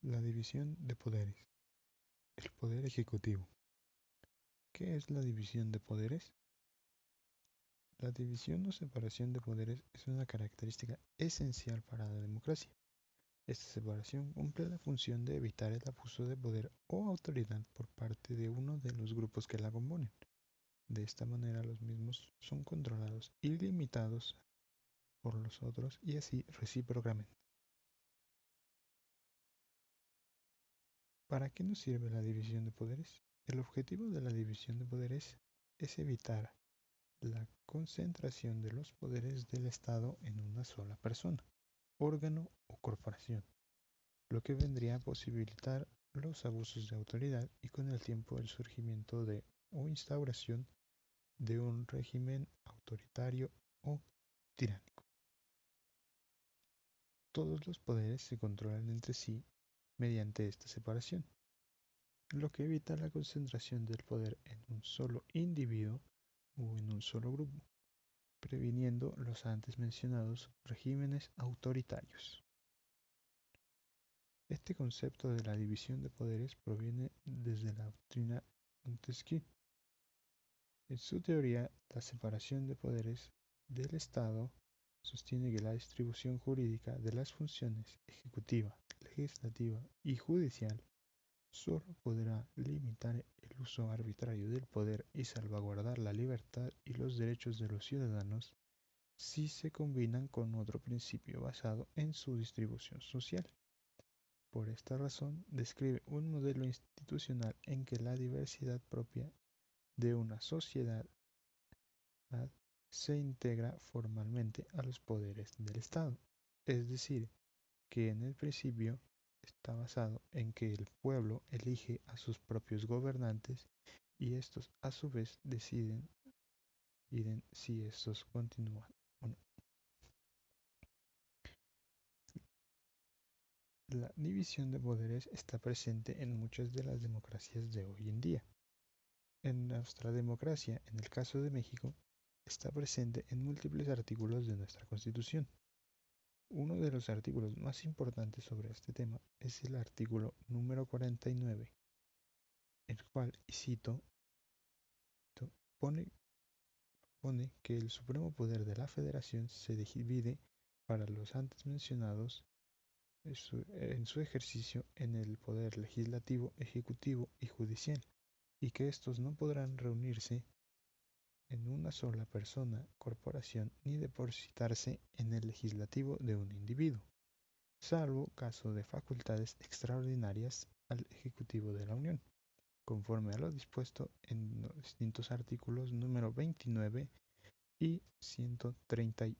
La división de poderes. El poder ejecutivo. ¿Qué es la división de poderes? La división o separación de poderes es una característica esencial para la democracia. Esta separación cumple la función de evitar el abuso de poder o autoridad por parte de uno de los grupos que la componen. De esta manera los mismos son controlados y limitados por los otros y así recíprocamente. ¿Para qué nos sirve la división de poderes? El objetivo de la división de poderes es evitar la concentración de los poderes del Estado en una sola persona, órgano o corporación, lo que vendría a posibilitar los abusos de autoridad y con el tiempo el surgimiento de o instauración de un régimen autoritario o tiránico. Todos los poderes se controlan entre sí mediante esta separación, lo que evita la concentración del poder en un solo individuo o en un solo grupo, previniendo los antes mencionados regímenes autoritarios. Este concepto de la división de poderes proviene desde la doctrina Montesquieu. En su teoría, la separación de poderes del Estado sostiene que la distribución jurídica de las funciones ejecutiva, legislativa y judicial solo podrá limitar el uso arbitrario del poder y salvaguardar la libertad y los derechos de los ciudadanos si se combinan con otro principio basado en su distribución social. Por esta razón, describe un modelo institucional en que la diversidad propia de una sociedad se integra formalmente a los poderes del Estado, es decir, que en el principio está basado en que el pueblo elige a sus propios gobernantes y estos a su vez deciden si estos continúan o no. La división de poderes está presente en muchas de las democracias de hoy en día. En nuestra democracia, en el caso de México, está presente en múltiples artículos de nuestra Constitución. Uno de los artículos más importantes sobre este tema es el artículo número 49, el cual, y cito, pone, pone que el supremo poder de la Federación se divide para los antes mencionados en su ejercicio en el poder legislativo, ejecutivo y judicial, y que estos no podrán reunirse en una sola persona, corporación, ni depositarse en el legislativo de un individuo, salvo caso de facultades extraordinarias al Ejecutivo de la Unión, conforme a lo dispuesto en los distintos artículos número 29 y 131.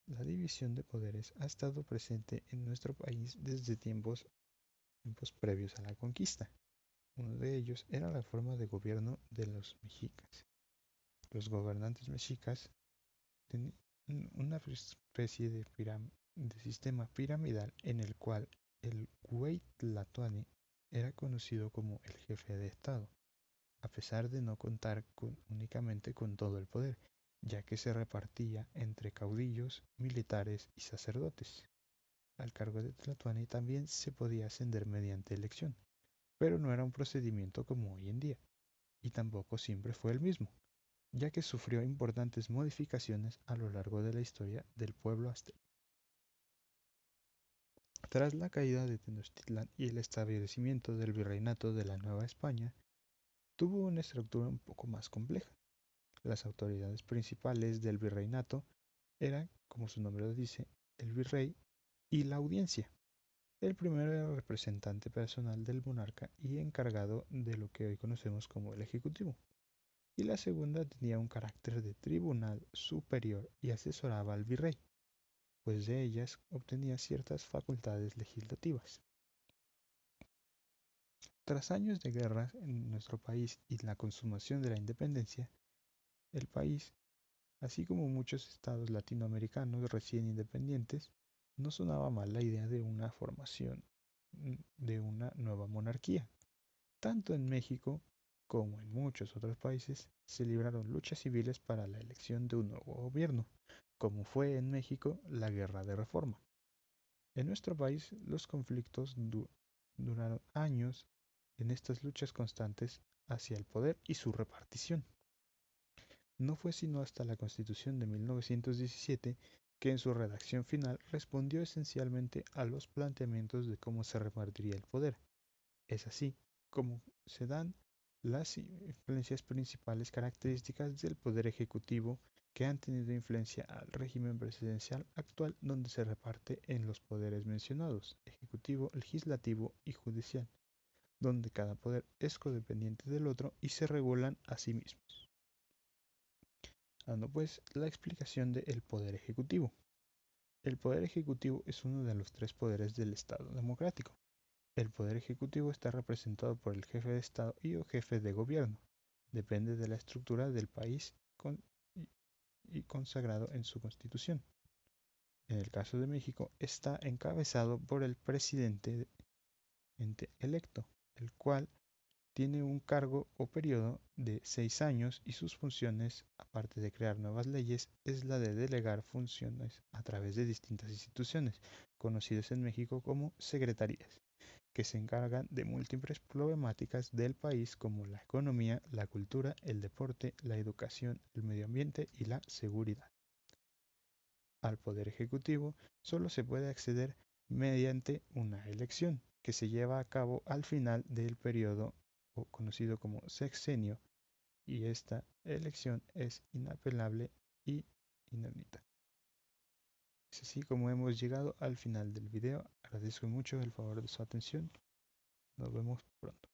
La división de poderes ha estado presente en nuestro país desde tiempos previos a la conquista. Uno de ellos era la forma de gobierno de los mexicas. Los gobernantes mexicas tenían una especie de sistema piramidal en el cual el Güey Tlatoani era conocido como el jefe de Estado, a pesar de no contar únicamente con todo el poder, ya que se repartía entre caudillos, militares y sacerdotes. Al cargo de Tlatoani también se podía ascender mediante elección, pero no era un procedimiento como hoy en día, y tampoco siempre fue el mismo, ya que sufrió importantes modificaciones a lo largo de la historia del pueblo azteca. Tras la caída de Tenochtitlán y el establecimiento del virreinato de la Nueva España, tuvo una estructura un poco más compleja. Las autoridades principales del virreinato eran, como su nombre lo dice, el virrey y la audiencia. El primero era el representante personal del monarca y encargado de lo que hoy conocemos como el ejecutivo, y la segunda tenía un carácter de tribunal superior y asesoraba al virrey, pues de ellas obtenía ciertas facultades legislativas. Tras años de guerras en nuestro país y la consumación de la independencia, el país, así como muchos estados latinoamericanos recién independientes, no sonaba mal la idea de una formación de una nueva monarquía. Tanto en México como en muchos otros países se libraron luchas civiles para la elección de un nuevo gobierno, como fue en México la Guerra de Reforma. En nuestro país los conflictos duraron años en estas luchas constantes hacia el poder y su repartición. No fue sino hasta la Constitución de 1917 que en su redacción final respondió esencialmente a los planteamientos de cómo se repartiría el poder. Es así como se dan las influencias principales características del poder ejecutivo que han tenido influencia al régimen presidencial actual, donde se reparte en los poderes mencionados, ejecutivo, legislativo y judicial, donde cada poder es codependiente del otro y se regulan a sí mismos. Dando pues la explicación del poder ejecutivo. El poder ejecutivo es uno de los tres poderes del Estado democrático. El poder ejecutivo está representado por el jefe de Estado y o jefe de gobierno. Depende de la estructura del país y consagrado en su constitución. En el caso de México, está encabezado por el presidente electo, el cual tiene un cargo o periodo de 6 años y sus funciones, aparte de crear nuevas leyes, es la de delegar funciones a través de distintas instituciones, conocidas en México como secretarías, que se encargan de múltiples problemáticas del país como la economía, la cultura, el deporte, la educación, el medio ambiente y la seguridad. Al poder ejecutivo solo se puede acceder mediante una elección que se lleva a cabo al final del periodo o conocido como sexenio, y esta elección es inapelable y indemnita. Es así como hemos llegado al final del video. Agradezco mucho el favor de su atención. Nos vemos pronto.